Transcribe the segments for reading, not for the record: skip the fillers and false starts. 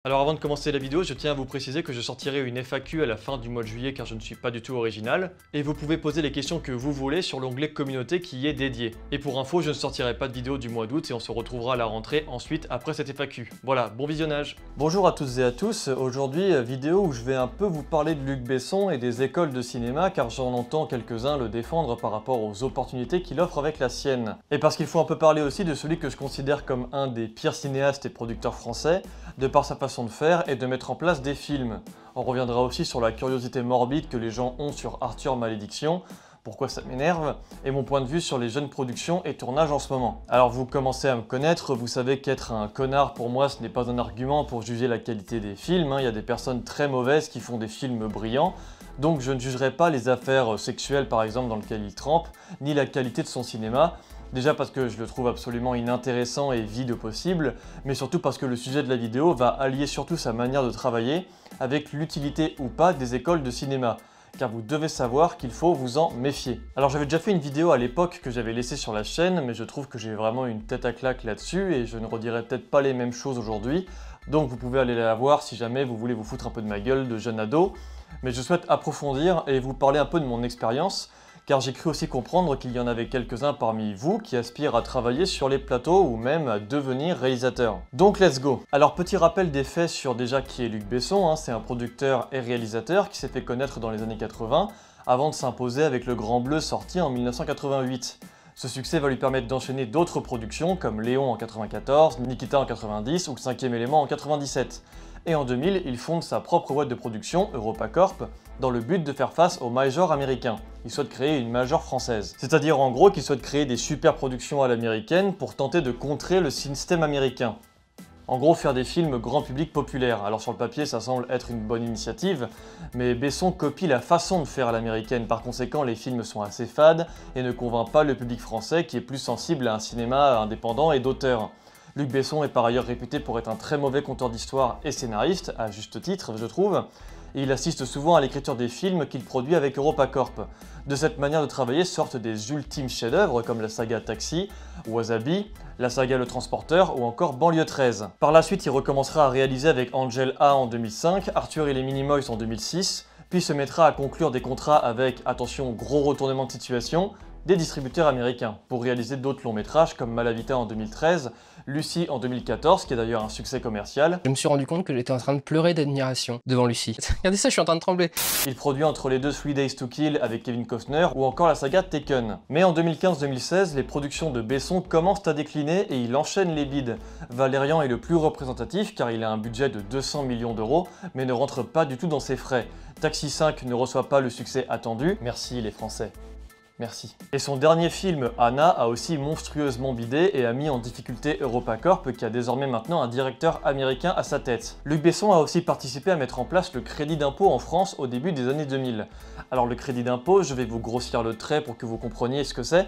Alors avant de commencer la vidéo, je tiens à vous préciser que je sortirai une FAQ à la fin du mois de juillet car je ne suis pas du tout original, et vous pouvez poser les questions que vous voulez sur l'onglet communauté qui y est dédié. Et pour info, je ne sortirai pas de vidéo du mois d'août et on se retrouvera à la rentrée ensuite après cette FAQ. Voilà, bon visionnage. Bonjour à toutes et à tous, aujourd'hui vidéo où je vais un peu vous parler de Luc Besson et des écoles de cinéma car j'en entends quelques-uns le défendre par rapport aux opportunités qu'il offre avec la sienne. Et parce qu'il faut un peu parler aussi de celui que je considère comme un des pires cinéastes et producteurs français, de par sa façon de faire et de mettre en place des films. On reviendra aussi sur la curiosité morbide que les gens ont sur Arthur Malédiction, pourquoi ça m'énerve, et mon point de vue sur les jeunes productions et tournages en ce moment. Alors vous commencez à me connaître, vous savez qu'être un connard pour moi ce n'est pas un argument pour juger la qualité des films, il y a des personnes très mauvaises qui font des films brillants, donc je ne jugerai pas les affaires sexuelles par exemple dans lesquelles il trempe, ni la qualité de son cinéma. Déjà parce que je le trouve absolument inintéressant et vide au possible, mais surtout parce que le sujet de la vidéo va allier surtout sa manière de travailler avec l'utilité ou pas des écoles de cinéma, car vous devez savoir qu'il faut vous en méfier. Alors j'avais déjà fait une vidéo à l'époque que j'avais laissée sur la chaîne, mais je trouve que j'ai vraiment une tête à claque là-dessus et je ne redirai peut-être pas les mêmes choses aujourd'hui, donc vous pouvez aller la voir si jamais vous voulez vous foutre un peu de ma gueule de jeune ado, mais je souhaite approfondir et vous parler un peu de mon expérience, car j'ai cru aussi comprendre qu'il y en avait quelques-uns parmi vous qui aspirent à travailler sur les plateaux ou même à devenir réalisateur. Donc let's go. Alors petit rappel des faits sur déjà qui est Luc Besson, c'est un producteur et réalisateur qui s'est fait connaître dans les années 80 avant de s'imposer avec Le Grand Bleu sorti en 1988. Ce succès va lui permettre d'enchaîner d'autres productions comme Léon en 94, Nikita en 90 ou Le Cinquième Élément en 97. Et en 2000, il fonde sa propre boîte de production, EuropaCorp, dans le but de faire face aux majors américains. Il souhaite créer une major française. C'est-à-dire en gros qu'il souhaite créer des super productions à l'américaine pour tenter de contrer le système américain. En gros, faire des films grand public populaires. Alors sur le papier, ça semble être une bonne initiative, mais Besson copie la façon de faire à l'américaine. Par conséquent, les films sont assez fades et ne convainc pas le public français qui est plus sensible à un cinéma indépendant et d'auteur. Luc Besson est par ailleurs réputé pour être un très mauvais conteur d'histoire et scénariste, à juste titre je trouve, et il assiste souvent à l'écriture des films qu'il produit avec EuropaCorp. De cette manière de travailler sortent des ultimes chefs-d'œuvre comme la saga Taxi, Wasabi, la saga Le Transporteur ou encore Banlieue 13. Par la suite, il recommencera à réaliser avec Angel A en 2005, Arthur et les Minimoys en 2006, puis se mettra à conclure des contrats avec, attention, gros retournement de situation, des distributeurs américains, pour réaliser d'autres longs métrages comme Malavita en 2013, Lucie en 2014, qui est d'ailleurs un succès commercial. Je me suis rendu compte que j'étais en train de pleurer d'admiration devant Lucie. Regardez ça, je suis en train de trembler. Il produit entre les deux 3 Days to Kill avec Kevin Costner ou encore la saga Taken. Mais en 2015-2016, les productions de Besson commencent à décliner et il enchaîne les bides. Valérian est le plus représentatif car il a un budget de 200 millions d'euros mais ne rentre pas du tout dans ses frais. Taxi 5 ne reçoit pas le succès attendu. Merci les Français. Merci. Et son dernier film, Anna, a aussi monstrueusement bidé et a mis en difficulté EuropaCorp qui a désormais maintenant un directeur américain à sa tête. Luc Besson a aussi participé à mettre en place le crédit d'impôt en France au début des années 2000. Alors le crédit d'impôt, je vais vous grossir le trait pour que vous compreniez ce que c'est,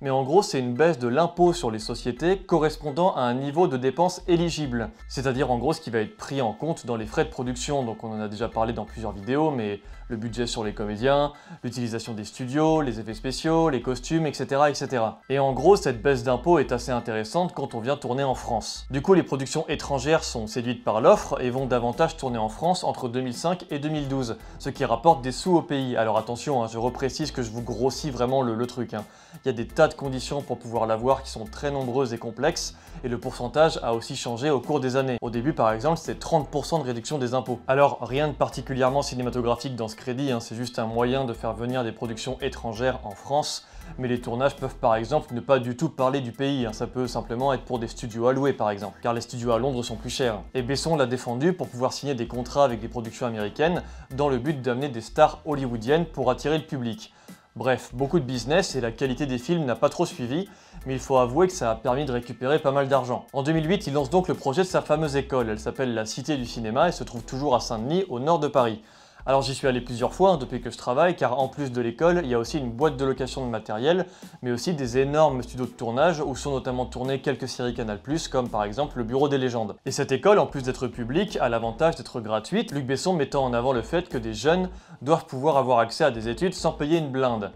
mais en gros c'est une baisse de l'impôt sur les sociétés correspondant à un niveau de dépenses éligible. C'est-à-dire en gros ce qui va être pris en compte dans les frais de production, donc on en a déjà parlé dans plusieurs vidéos, mais le budget sur les comédiens, l'utilisation des studios, les effets spéciaux, les costumes, etc. etc. Et en gros cette baisse d'impôt est assez intéressante quand on vient tourner en France. Du coup les productions étrangères sont séduites par l'offre et vont davantage tourner en France entre 2005 et 2012, ce qui rapporte des sous au pays. Alors attention, je reprécise que je vous grossis vraiment le truc. Il y a des tas de conditions pour pouvoir l'avoir qui sont très nombreuses et complexes, et le pourcentage a aussi changé au cours des années. Au début par exemple c'était 30% de réduction des impôts. Alors rien de particulièrement cinématographique dans ce crédit, c'est juste un moyen de faire venir des productions étrangères en France, mais les tournages peuvent par exemple ne pas du tout parler du pays, ça peut simplement être pour des studios à louer par exemple, car les studios à Londres sont plus chers. Et Besson l'a défendu pour pouvoir signer des contrats avec des productions américaines dans le but d'amener des stars hollywoodiennes pour attirer le public. Bref, beaucoup de business et la qualité des films n'a pas trop suivi, mais il faut avouer que ça a permis de récupérer pas mal d'argent. En 2008, il lance donc le projet de sa fameuse école, elle s'appelle la Cité du Cinéma et se trouve toujours à Saint-Denis, au nord de Paris. Alors j'y suis allé plusieurs fois depuis que je travaille, car en plus de l'école, il y a aussi une boîte de location de matériel, mais aussi des énormes studios de tournage où sont notamment tournées quelques séries Canal+, comme par exemple Le Bureau des légendes. Et cette école, en plus d'être publique, a l'avantage d'être gratuite, Luc Besson mettant en avant le fait que des jeunes doivent pouvoir avoir accès à des études sans payer une blinde.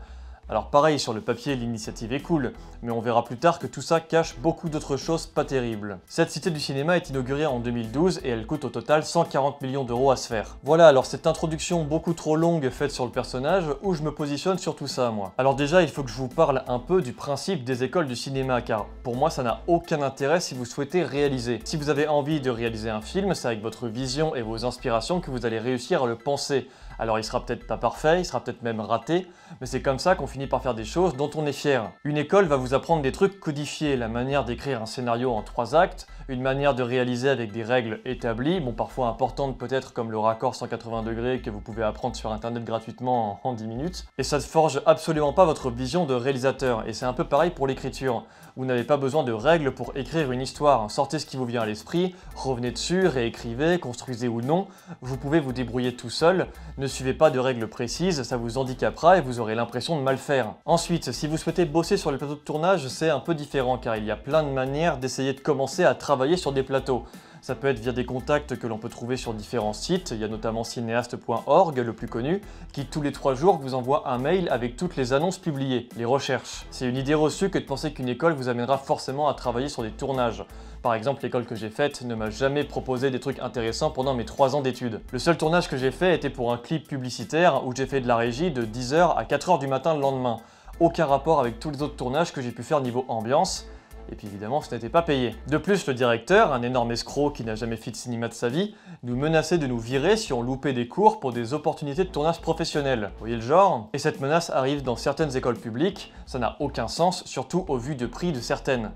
Alors pareil, sur le papier, l'initiative est cool, mais on verra plus tard que tout ça cache beaucoup d'autres choses pas terribles. Cette cité du cinéma est inaugurée en 2012 et elle coûte au total 140 millions d'euros à se faire. Voilà, alors cette introduction beaucoup trop longue faite sur le personnage, où je me positionne sur tout ça, moi. Alors déjà, il faut que je vous parle un peu du principe des écoles du cinéma, car pour moi, ça n'a aucun intérêt si vous souhaitez réaliser. Si vous avez envie de réaliser un film, c'est avec votre vision et vos inspirations que vous allez réussir à le penser. Alors il sera peut-être pas parfait, il sera peut-être même raté, mais c'est comme ça qu'on finit par faire des choses dont on est fier. Une école va vous apprendre des trucs codifiés, la manière d'écrire un scénario en 3 actes, une manière de réaliser avec des règles établies, bon parfois importantes peut-être comme le raccord 180 degrés que vous pouvez apprendre sur internet gratuitement en 10 minutes. Et ça ne forge absolument pas votre vision de réalisateur, et c'est un peu pareil pour l'écriture. Vous n'avez pas besoin de règles pour écrire une histoire, sortez ce qui vous vient à l'esprit, revenez dessus, réécrivez, construisez ou non, vous pouvez vous débrouiller tout seul, ne suivez pas de règles précises, ça vous handicapera et vous aurez l'impression de mal faire. Ensuite, si vous souhaitez bosser sur les plateaux de tournage, c'est un peu différent car il y a plein de manières d'essayer de commencer à travailler sur des plateaux. Ça peut être via des contacts que l'on peut trouver sur différents sites, il y a notamment cinéaste.org, le plus connu, qui tous les 3 jours vous envoie un mail avec toutes les annonces publiées, les recherches. C'est une idée reçue que de penser qu'une école vous amènera forcément à travailler sur des tournages. Par exemple, l'école que j'ai faite ne m'a jamais proposé des trucs intéressants pendant mes 3 ans d'études. Le seul tournage que j'ai fait était pour un clip publicitaire où j'ai fait de la régie de 10h à 4h du matin le lendemain. Aucun rapport avec tous les autres tournages que j'ai pu faire niveau ambiance. Et puis évidemment, ce n'était pas payé. De plus, le directeur, un énorme escroc qui n'a jamais fait de cinéma de sa vie, nous menaçait de nous virer si on loupait des cours pour des opportunités de tournage professionnel. Vous voyez le genre? Et cette menace arrive dans certaines écoles publiques, ça n'a aucun sens, surtout au vu de prix de certaines.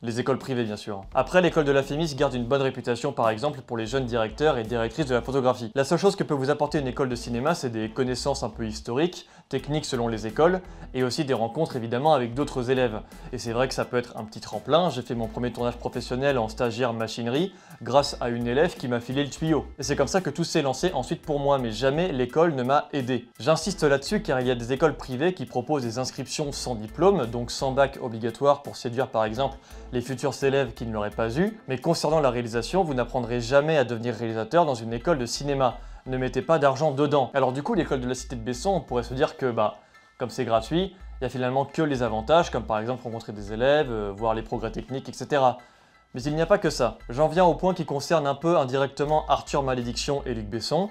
Les écoles privées, bien sûr. Après, l'école de la Fémis garde une bonne réputation, par exemple, pour les jeunes directeurs et directrices de la photographie. La seule chose que peut vous apporter une école de cinéma, c'est des connaissances un peu historiques, techniques selon les écoles, et aussi des rencontres, évidemment, avec d'autres élèves. Et c'est vrai que ça peut être un petit tremplin. J'ai fait mon premier tournage professionnel en stagiaire machinerie, grâce à une élève qui m'a filé le tuyau. Et c'est comme ça que tout s'est lancé ensuite pour moi, mais jamais l'école ne m'a aidé. J'insiste là-dessus car il y a des écoles privées qui proposent des inscriptions sans diplôme, donc sans bac obligatoire pour séduire, par exemple, les futurs élèves qui ne l'auraient pas eu, mais concernant la réalisation, vous n'apprendrez jamais à devenir réalisateur dans une école de cinéma. Ne mettez pas d'argent dedans. Alors du coup, l'école de la Cité de Besson, on pourrait se dire que, comme c'est gratuit, il n'y a finalement que les avantages, comme par exemple rencontrer des élèves, voir les progrès techniques, etc. Mais il n'y a pas que ça. J'en viens au point qui concerne un peu indirectement Arthur Malédiction et Luc Besson.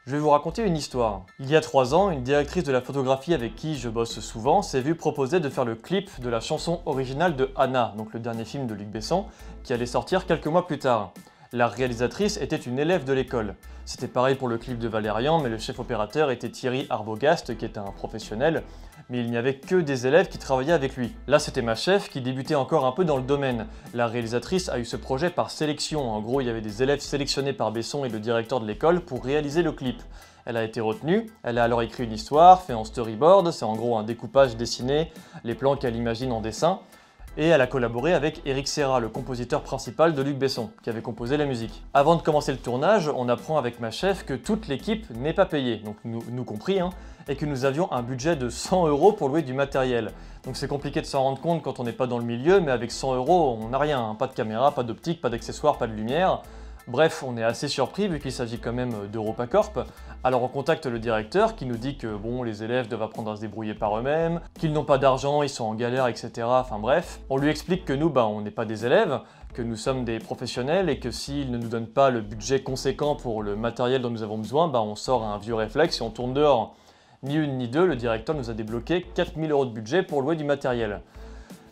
Je vais vous raconter une histoire. Il y a 3 ans, une directrice de la photographie avec qui je bosse souvent s'est vue proposer de faire le clip de la chanson originale de Anna, donc le dernier film de Luc Besson, qui allait sortir quelques mois plus tard. La réalisatrice était une élève de l'école. C'était pareil pour le clip de Valérian, mais le chef opérateur était Thierry Arbogast, qui était un professionnel, mais il n'y avait que des élèves qui travaillaient avec lui. Là, c'était ma chef qui débutait encore un peu dans le domaine. La réalisatrice a eu ce projet par sélection. En gros, il y avait des élèves sélectionnés par Besson et le directeur de l'école pour réaliser le clip. Elle a été retenue, elle a alors écrit une histoire, fait en storyboard, c'est en gros un découpage dessiné, les plans qu'elle imagine en dessin, et elle a collaboré avec Eric Serra, le compositeur principal de Luc Besson, qui avait composé la musique. Avant de commencer le tournage, on apprend avec ma chef que toute l'équipe n'est pas payée, donc nous compris, et que nous avions un budget de 100 € pour louer du matériel. Donc c'est compliqué de s'en rendre compte quand on n'est pas dans le milieu, mais avec 100 €, on n'a rien, pas de caméra, pas d'optique, pas d'accessoires, pas de lumière. Bref, on est assez surpris vu qu'il s'agit quand même d'EuropaCorp. Alors on contacte le directeur qui nous dit que bon, les élèves doivent apprendre à se débrouiller par eux-mêmes, qu'ils n'ont pas d'argent, ils sont en galère, etc. Enfin bref, on lui explique que nous, on n'est pas des élèves, que nous sommes des professionnels et que s'il ne nous donne pas le budget conséquent pour le matériel dont nous avons besoin, on sort un vieux réflexe et on tourne dehors. Ni une ni deux, le directeur nous a débloqué 4000 € de budget pour louer du matériel.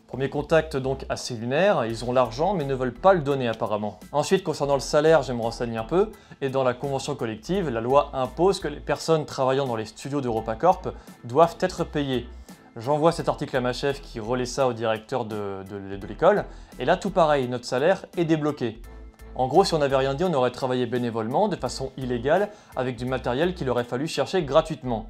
Premier contact donc assez lunaire, ils ont l'argent mais ne veulent pas le donner apparemment. Ensuite, concernant le salaire, je me renseigne un peu, et dans la convention collective, la loi impose que les personnes travaillant dans les studios d'EuropaCorp doivent être payées. J'envoie cet article à ma chef qui relaie ça au directeur de l'école, et là tout pareil, notre salaire est débloqué. En gros, si on n'avait rien dit, on aurait travaillé bénévolement, de façon illégale, avec du matériel qu'il aurait fallu chercher gratuitement.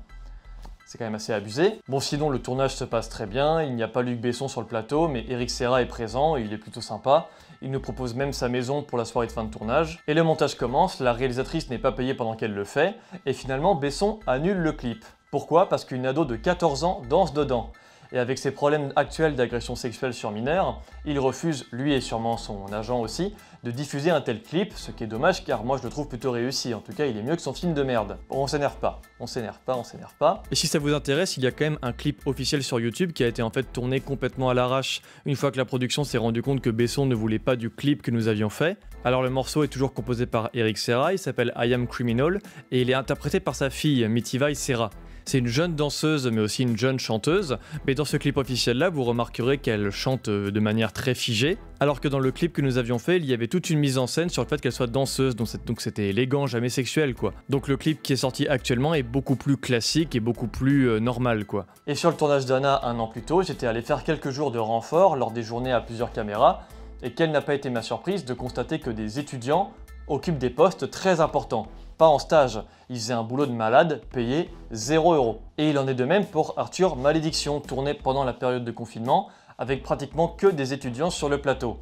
C'est quand même assez abusé. Bon, sinon le tournage se passe très bien, il n'y a pas Luc Besson sur le plateau, mais Eric Serra est présent et il est plutôt sympa. Il nous propose même sa maison pour la soirée de fin de tournage. Et le montage commence, la réalisatrice n'est pas payée pendant qu'elle le fait, et finalement Besson annule le clip. Pourquoi? Parce qu'une ado de 14 ans danse dedans. Et avec ses problèmes actuels d'agression sexuelle sur mineurs, il refuse, lui et sûrement son agent aussi, de diffuser un tel clip, ce qui est dommage car moi je le trouve plutôt réussi, en tout cas il est mieux que son film de merde. Bon, on s'énerve pas, on s'énerve pas, on s'énerve pas. Et si ça vous intéresse, il y a quand même un clip officiel sur YouTube qui a été en fait tourné complètement à l'arrache, une fois que la production s'est rendu compte que Besson ne voulait pas du clip que nous avions fait. Alors le morceau est toujours composé par Eric Serra, il s'appelle I Am Criminal, et il est interprété par sa fille, Mitivai Serra. C'est une jeune danseuse, mais aussi une jeune chanteuse, mais dans ce clip officiel-là, vous remarquerez qu'elle chante de manière très figée, alors que dans le clip que nous avions fait, il y avait toute une mise en scène sur le fait qu'elle soit danseuse, donc c'était élégant, jamais sexuel, quoi. Donc le clip qui est sorti actuellement est beaucoup plus classique et beaucoup plus normal, quoi. Et sur le tournage d'Anna, un an plus tôt, j'étais allé faire quelques jours de renfort lors des journées à plusieurs caméras, et quelle n'a pas été ma surprise de constater que des étudiants occupent des postes très importants. Pas en stage, ils faisaient un boulot de malade, payé 0 €. Et il en est de même pour Arthur Malédiction, tourné pendant la période de confinement, avec pratiquement que des étudiants sur le plateau.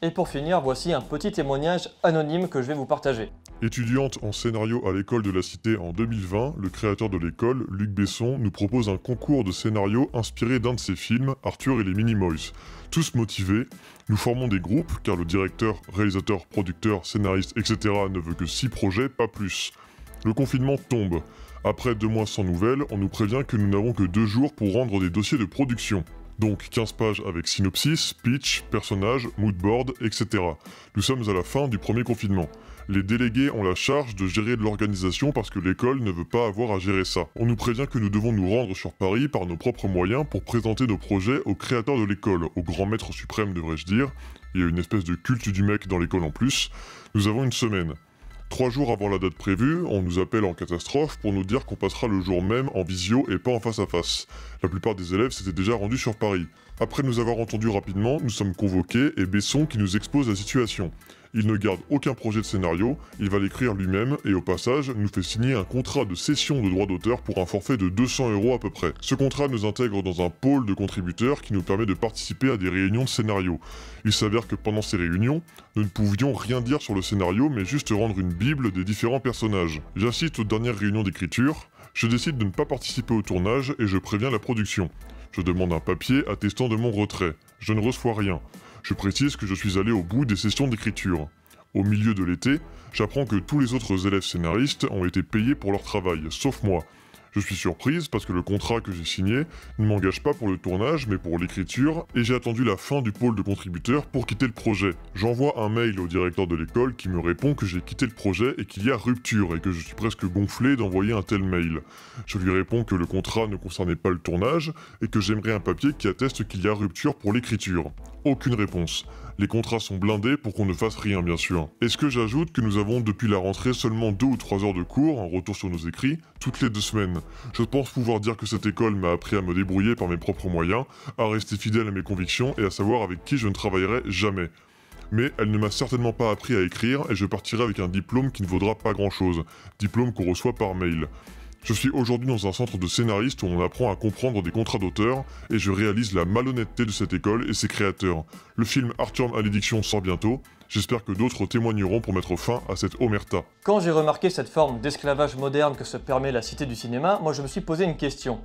Et pour finir, voici un petit témoignage anonyme que je vais vous partager. Étudiante en scénario à l'école de la Cité en 2020, le créateur de l'école, Luc Besson, nous propose un concours de scénario inspiré d'un de ses films, Arthur et les Minimoys. Tous motivés, nous formons des groupes, car le directeur, réalisateur, producteur, scénariste, etc. ne veut que 6 projets, pas plus. Le confinement tombe. Après 2 mois sans nouvelles, on nous prévient que nous n'avons que 2 jours pour rendre des dossiers de production. Donc 15 pages avec synopsis, pitch, personnages, moodboard, etc. Nous sommes à la fin du premier confinement. Les délégués ont la charge de gérer de l'organisation parce que l'école ne veut pas avoir à gérer ça. On nous prévient que nous devons nous rendre sur Paris par nos propres moyens pour présenter nos projets au créateur de l'école, au grand maître suprême devrais-je dire. Il y a une espèce de culte du mec dans l'école en plus. Nous avons une semaine. 3 jours avant la date prévue, on nous appelle en catastrophe pour nous dire qu'on passera le jour même en visio et pas en face à face. La plupart des élèves s'étaient déjà rendus sur Paris. Après nous avoir entendus rapidement, nous sommes convoqués et Besson qui nous expose la situation. Il ne garde aucun projet de scénario, il va l'écrire lui-même et au passage nous fait signer un contrat de cession de droits d'auteur pour un forfait de 200 € à peu près. Ce contrat nous intègre dans un pôle de contributeurs qui nous permet de participer à des réunions de scénario. Il s'avère que pendant ces réunions, nous ne pouvions rien dire sur le scénario mais juste rendre une bible des différents personnages. J'assiste aux dernières réunions d'écriture, je décide de ne pas participer au tournage et je préviens la production. Je demande un papier attestant de mon retrait. Je ne reçois rien. Je précise que je suis allé au bout des sessions d'écriture. Au milieu de l'été, j'apprends que tous les autres élèves scénaristes ont été payés pour leur travail, sauf moi. Je suis surprise parce que le contrat que j'ai signé ne m'engage pas pour le tournage mais pour l'écriture et j'ai attendu la fin du pôle de contributeurs pour quitter le projet. J'envoie un mail au directeur de l'école qui me répond que j'ai quitté le projet et qu'il y a rupture et que je suis presque gonflé d'envoyer un tel mail. Je lui réponds que le contrat ne concernait pas le tournage et que j'aimerais un papier qui atteste qu'il y a rupture pour l'écriture. Aucune réponse. Les contrats sont blindés pour qu'on ne fasse rien bien sûr. Est-ce que j'ajoute que nous avons depuis la rentrée seulement 2 ou 3 heures de cours, en retour sur nos écrits, toutes les 2 semaines. Je pense pouvoir dire que cette école m'a appris à me débrouiller par mes propres moyens, à rester fidèle à mes convictions et à savoir avec qui je ne travaillerai jamais. Mais elle ne m'a certainement pas appris à écrire et je partirai avec un diplôme qui ne vaudra pas grand chose, diplôme qu'on reçoit par mail. Je suis aujourd'hui dans un centre de scénaristes où on apprend à comprendre des contrats d'auteur et je réalise la malhonnêteté de cette école et ses créateurs. Le film Arthur Malédiction sort bientôt, j'espère que d'autres témoigneront pour mettre fin à cette omerta. Quand j'ai remarqué cette forme d'esclavage moderne que se permet la Cité du cinéma, moi je me suis posé une question.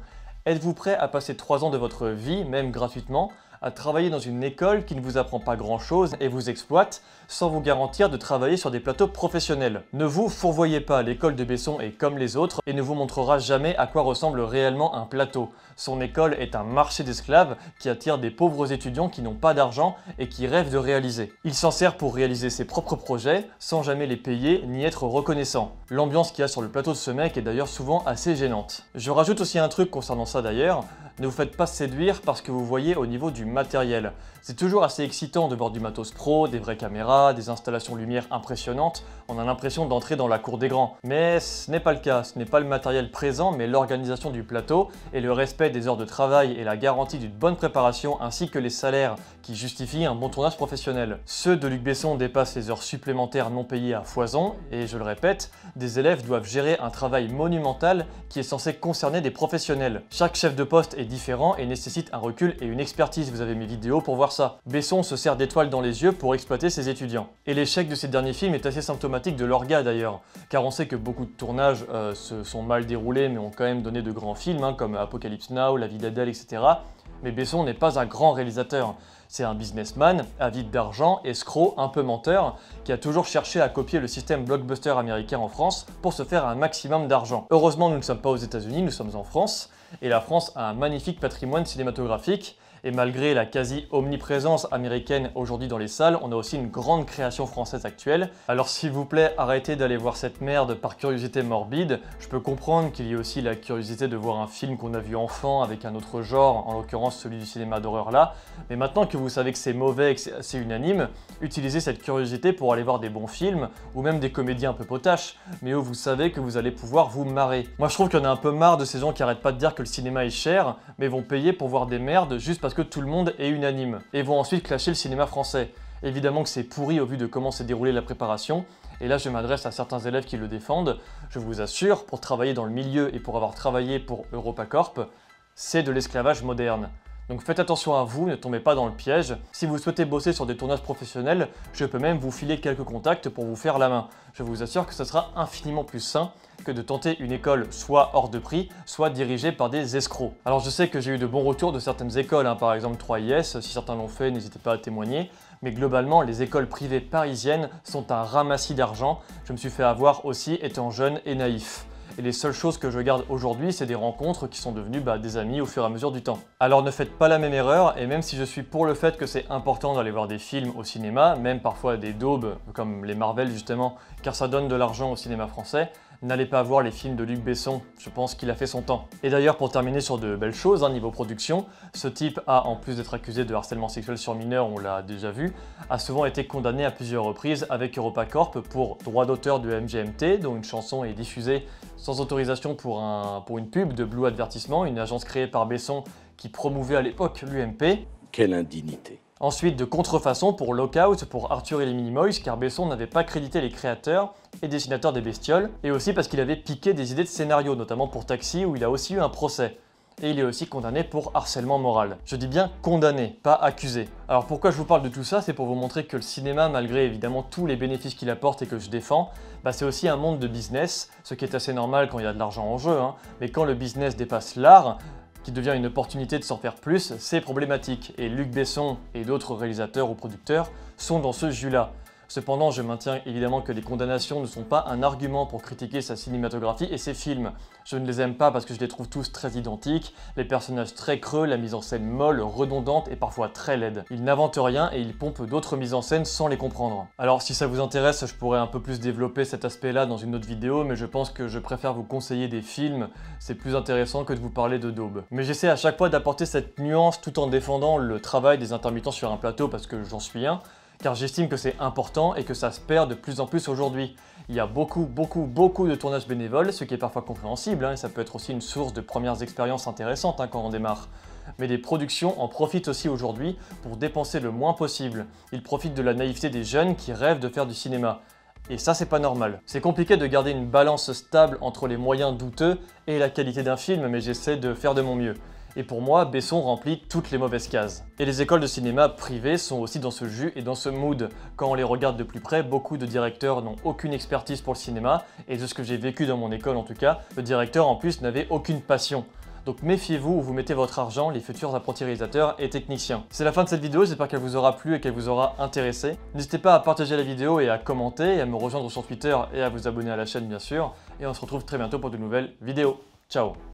Êtes-vous prêt à passer 3 ans de votre vie, même gratuitement, à travailler dans une école qui ne vous apprend pas grand-chose et vous exploite, sans vous garantir de travailler sur des plateaux professionnels? Ne vous fourvoyez pas, l'école de Besson est comme les autres et ne vous montrera jamais à quoi ressemble réellement un plateau. Son école est un marché d'esclaves qui attire des pauvres étudiants qui n'ont pas d'argent et qui rêvent de réaliser. Il s'en sert pour réaliser ses propres projets, sans jamais les payer ni être reconnaissant. L'ambiance qu'il y a sur le plateau de ce mec est d'ailleurs souvent assez gênante. Je rajoute aussi un truc concernant ça d'ailleurs, ne vous faites pas séduire parce que vous voyez au niveau du matériel. C'est toujours assez excitant de voir du matos pro, des vraies caméras, des installations lumière impressionnantes, on a l'impression d'entrer dans la cour des grands. Mais ce n'est pas le cas, ce n'est pas le matériel présent mais l'organisation du plateau et le respect des heures de travail et la garantie d'une bonne préparation ainsi que les salaires qui justifient un bon tournage professionnel. Ceux de Luc Besson dépassent les heures supplémentaires non payées à foison et je le répète, des élèves doivent gérer un travail monumental qui est censé concerner des professionnels. Chaque chef de poste est est différent et nécessite un recul et une expertise, vous avez mes vidéos pour voir ça. Besson se sert d'étoiles dans les yeux pour exploiter ses étudiants. Et l'échec de ses derniers films est assez symptomatique de l'orga d'ailleurs, car on sait que beaucoup de tournages se sont mal déroulés mais ont quand même donné de grands films, comme Apocalypse Now, La vie d'Adèle, etc. Mais Besson n'est pas un grand réalisateur. C'est un businessman, avide d'argent, escroc, un peu menteur, qui a toujours cherché à copier le système blockbuster américain en France pour se faire un maximum d'argent. Heureusement, nous ne sommes pas aux États-Unis, nous sommes en France, et la France a un magnifique patrimoine cinématographique, et malgré la quasi-omniprésence américaine aujourd'hui dans les salles, on a aussi une grande création française actuelle. Alors s'il vous plaît, arrêtez d'aller voir cette merde par curiosité morbide. Je peux comprendre qu'il y ait aussi la curiosité de voir un film qu'on a vu enfant avec un autre genre, en l'occurrence celui du cinéma d'horreur là. Mais maintenant que vous savez que c'est mauvais et que c'est assez unanime, utilisez cette curiosité pour aller voir des bons films, ou même des comédies un peu potaches, mais où vous savez que vous allez pouvoir vous marrer. Moi je trouve qu'il y en a un peu marre de ces gens qui arrêtent pas de dire que le cinéma est cher, mais vont payer pour voir des merdes juste parce que tout le monde est unanime, et vont ensuite clasher le cinéma français. Évidemment que c'est pourri au vu de comment s'est déroulée la préparation, et là je m'adresse à certains élèves qui le défendent. Je vous assure, pour travailler dans le milieu et pour avoir travaillé pour EuropaCorp, c'est de l'esclavage moderne. Donc faites attention à vous, ne tombez pas dans le piège. Si vous souhaitez bosser sur des tournages professionnels, je peux même vous filer quelques contacts pour vous faire la main. Je vous assure que ce sera infiniment plus sain que de tenter une école soit hors de prix, soit dirigée par des escrocs. Alors je sais que j'ai eu de bons retours de certaines écoles, par exemple 3IS, si certains l'ont fait, n'hésitez pas à témoigner. Mais globalement, les écoles privées parisiennes sont un ramassis d'argent. Je me suis fait avoir aussi étant jeune et naïf. Et les seules choses que je garde aujourd'hui, c'est des rencontres qui sont devenues des amis au fur et à mesure du temps. Alors ne faites pas la même erreur, et même si je suis pour le fait que c'est important d'aller voir des films au cinéma, même parfois des daubes comme les Marvel justement, car ça donne de l'argent au cinéma français, n'allez pas voir les films de Luc Besson, je pense qu'il a fait son temps. Et d'ailleurs, pour terminer sur de belles choses, niveau production, ce type a, en plus d'être accusé de harcèlement sexuel sur mineurs, on l'a déjà vu, a souvent été condamné à plusieurs reprises avec EuropaCorp pour droit d'auteur de MGMT, dont une chanson est diffusée sans autorisation pour une pub de Blue Advertisement, une agence créée par Besson qui promouvait à l'époque l'UMP. Quelle indignité! Ensuite, de contrefaçon pour Lockout, pour Arthur et les Minimoys, car Besson n'avait pas crédité les créateurs et dessinateurs des bestioles, et aussi parce qu'il avait piqué des idées de scénario, notamment pour Taxi, où il a aussi eu un procès. Et il est aussi condamné pour harcèlement moral. Je dis bien condamné, pas accusé. Alors pourquoi je vous parle de tout ça? C'est pour vous montrer que le cinéma, malgré évidemment tous les bénéfices qu'il apporte et que je défends, c'est aussi un monde de business, ce qui est assez normal quand il y a de l'argent en jeu, mais quand le business dépasse l'art, qui devient une opportunité de s'en faire plus, c'est problématique. Et Luc Besson et d'autres réalisateurs ou producteurs sont dans ce jus-là. Cependant, je maintiens évidemment que les condamnations ne sont pas un argument pour critiquer sa cinématographie et ses films. Je ne les aime pas parce que je les trouve tous très identiques, les personnages très creux, la mise en scène molle, redondante et parfois très laide. Ils n'inventent rien et ils pompent d'autres mises en scène sans les comprendre. Alors si ça vous intéresse, je pourrais un peu plus développer cet aspect-là dans une autre vidéo, mais je pense que je préfère vous conseiller des films, c'est plus intéressant que de vous parler de daube. Mais j'essaie à chaque fois d'apporter cette nuance tout en défendant le travail des intermittents sur un plateau parce que j'en suis un, car j'estime que c'est important et que ça se perd de plus en plus aujourd'hui. Il y a beaucoup de tournages bénévoles, ce qui est parfois compréhensible, et ça peut être aussi une source de premières expériences intéressantes quand on démarre. Mais les productions en profitent aussi aujourd'hui pour dépenser le moins possible. Ils profitent de la naïveté des jeunes qui rêvent de faire du cinéma. Et ça, c'est pas normal. C'est compliqué de garder une balance stable entre les moyens douteux et la qualité d'un film, mais j'essaie de faire de mon mieux. Et pour moi, Besson remplit toutes les mauvaises cases. Et les écoles de cinéma privées sont aussi dans ce jus et dans ce mood. Quand on les regarde de plus près, beaucoup de directeurs n'ont aucune expertise pour le cinéma, et de ce que j'ai vécu dans mon école en tout cas, le directeur en plus n'avait aucune passion. Donc méfiez-vous où vous mettez votre argent, les futurs apprentis réalisateurs et techniciens. C'est la fin de cette vidéo, j'espère qu'elle vous aura plu et qu'elle vous aura intéressé. N'hésitez pas à partager la vidéo et à commenter, et à me rejoindre sur Twitter et à vous abonner à la chaîne bien sûr. Et on se retrouve très bientôt pour de nouvelles vidéos. Ciao!